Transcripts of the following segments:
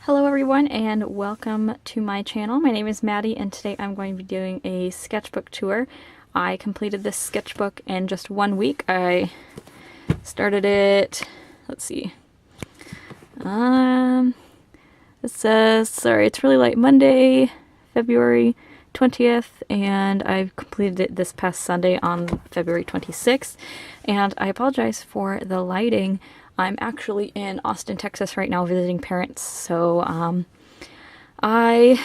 Hello everyone and welcome to my channel. My name is Maddie and today I'm going to be doing a sketchbook tour. I completed this sketchbook in just 1 week. I started it, let's see, it says, sorry, it's really late, Monday, February 20th, and I completed it this past Sunday on February 26th, and I apologize for the lighting. I'm actually in Austin, Texas right now visiting parents, so I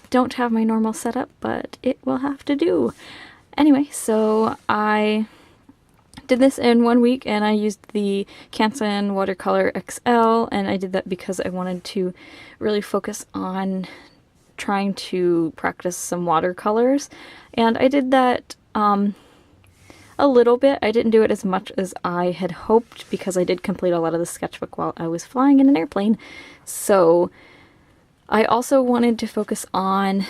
don't have my normal setup, but it will have to do. Anyway, so I did this in 1 week and I used the Canson Watercolor XL, and I did that because I wanted to really focus on trying to practice some watercolors, and I did that a little bit. I didn't do it as much as I had hoped because I did complete a lot of the sketchbook while I was flying in an airplane. So I also wanted to focus on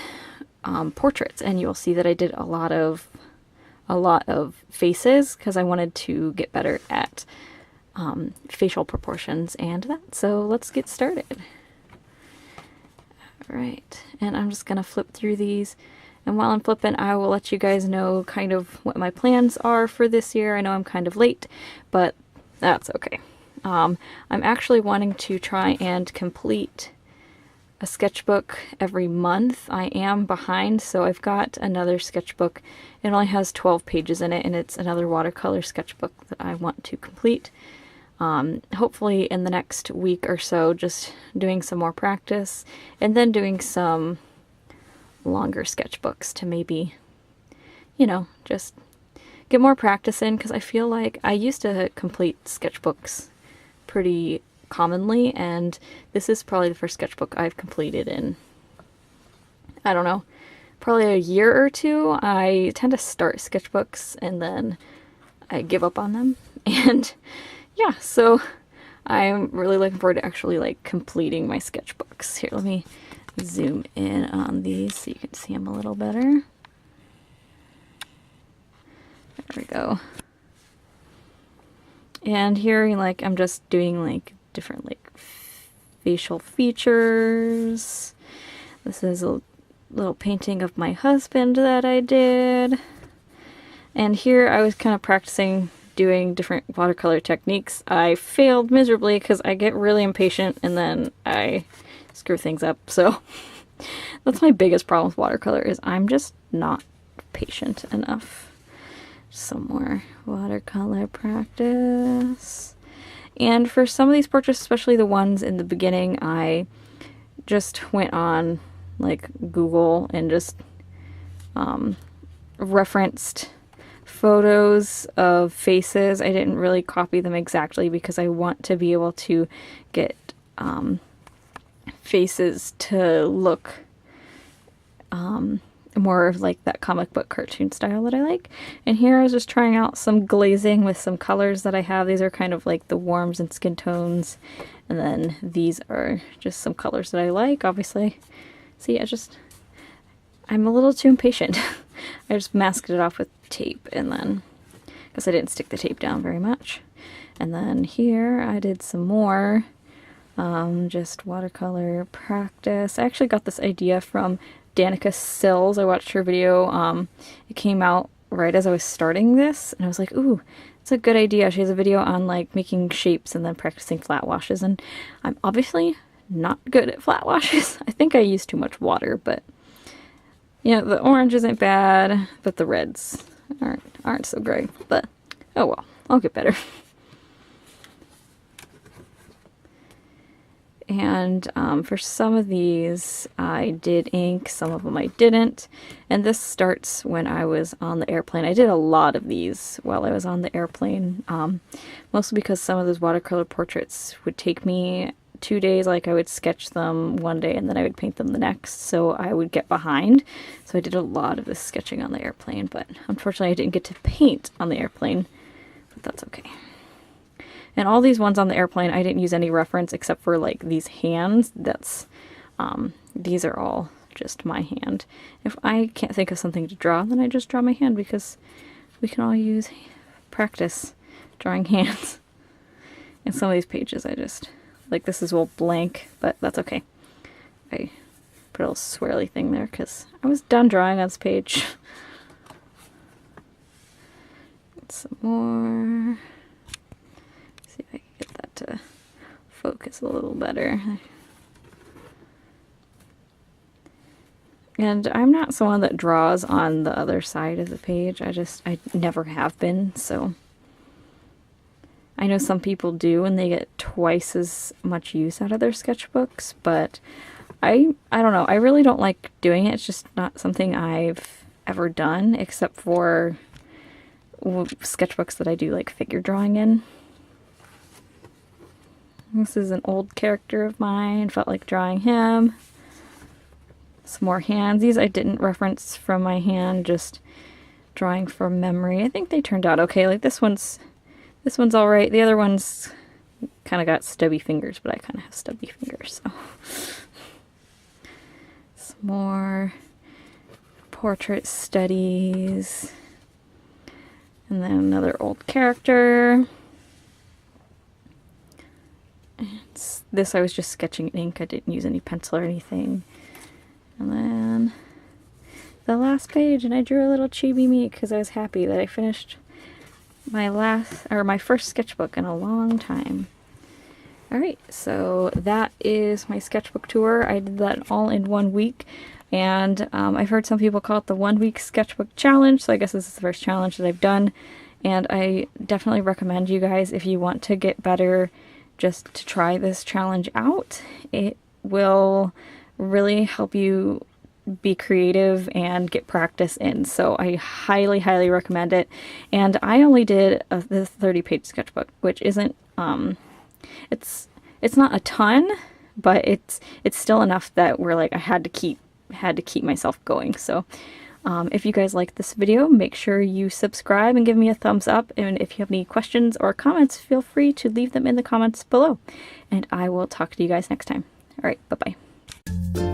portraits, and you'll see that I did a lot of faces because I wanted to get better at facial proportions and that. So let's get started. All right, and I'm just gonna flip through these. And while I'm flipping, I will let you guys know kind of what my plans are for this year. I know I'm kind of late, but that's okay. I'm actually wanting to try and complete a sketchbook every month. I am behind, so I've got another sketchbook. It only has 12 pages in it, and it's another watercolor sketchbook that I want to complete. Hopefully in the next week or so, just doing some more practice, and then doing some longer sketchbooks to maybe, you know, just get more practice in, because I feel like I used to complete sketchbooks pretty commonly, and this is probably the first sketchbook I've completed in, I don't know, probably a year or two. I tend to start sketchbooks and then I give up on them, and yeah, so I'm really looking forward to actually like completing my sketchbooks. Here, let me zoom in on these so you can see them a little better. There we go. And here, like, I'm just doing like different like facial features. This is a little painting of my husband that I did. And here I was kind of practicing doing different watercolor techniques. I failed miserably because I get really impatient and then I screw things up. So that's my biggest problem with watercolor, is I'm just not patient enough. Some more watercolor practice. And for some of these portraits, especially the ones in the beginning, I just went on like Google and just referenced photos of faces. I didn't really copy them exactly because I want to be able to get faces to look more of like that comic book cartoon style that I like. And here I was just trying out some glazing with some colors that I have. These are kind of like the warms and skin tones, and then these are just some colors that I like, obviously. See, I'm a little too impatient. I just masked it off with tape, and then because I didn't stick the tape down very much. And then here I did some more just watercolor practice. I actually got this idea from Danica Sills. I watched her video. It came out right as I was starting this, and I was like, ooh, it's a good idea. She has a video on like making shapes and then practicing flat washes, and I'm obviously not good at flat washes. I think I use too much water, but you know, the orange isn't bad, but the reds aren't so great. But oh well, I'll get better. And for some of these I did ink, some of them I didn't. And this starts when I was on the airplane. I did a lot of these while I was on the airplane, mostly because some of those watercolor portraits would take me 2 days. Like, I would sketch them one day and then I would paint them the next, so I would get behind. So I did a lot of this sketching on the airplane, but unfortunately I didn't get to paint on the airplane, but that's okay. And all these ones on the airplane, I didn't use any reference except for like these hands. These are all just my hand. If I can't think of something to draw, then I just draw my hand, because we can all use practice drawing hands. And some of these pages I just, like, this is all blank, but that's okay. I put a little swirly thing there because I was done drawing on this page. Some more. See if I can get that to focus a little better. And I'm not someone that draws on the other side of the page. I never have been, so. I know some people do and they get twice as much use out of their sketchbooks, but I don't know. I really don't like doing it. It's just not something I've ever done, except for sketchbooks that I do like figure drawing in. This is an old character of mine. Felt like drawing him. Some more hands. These I didn't reference from my hand, just drawing from memory. I think they turned out okay. Like this one's all right. The other one's kind of got stubby fingers, but I kind of have stubby fingers, so. Some more portrait studies. And then another old character. This I was just sketching in ink. I didn't use any pencil or anything. And then the last page, and I drew a little chibi me because I was happy that I finished my first sketchbook in a long time. Alright, so that is my sketchbook tour. I did that all in 1 week. And I've heard some people call it the 1 week sketchbook challenge, so I guess this is the first challenge that I've done. And I definitely recommend you guys, if you want to get better, just to try this challenge out. It will really help you be creative and get practice in, so I highly, highly recommend it. And I only did this 30-page sketchbook, which isn't, it's not a ton, but it's still enough that we're like, I had to keep myself going. So if you guys like this video, make sure you subscribe and give me a thumbs up. And if you have any questions or comments, feel free to leave them in the comments below. And I will talk to you guys next time. All right, bye-bye.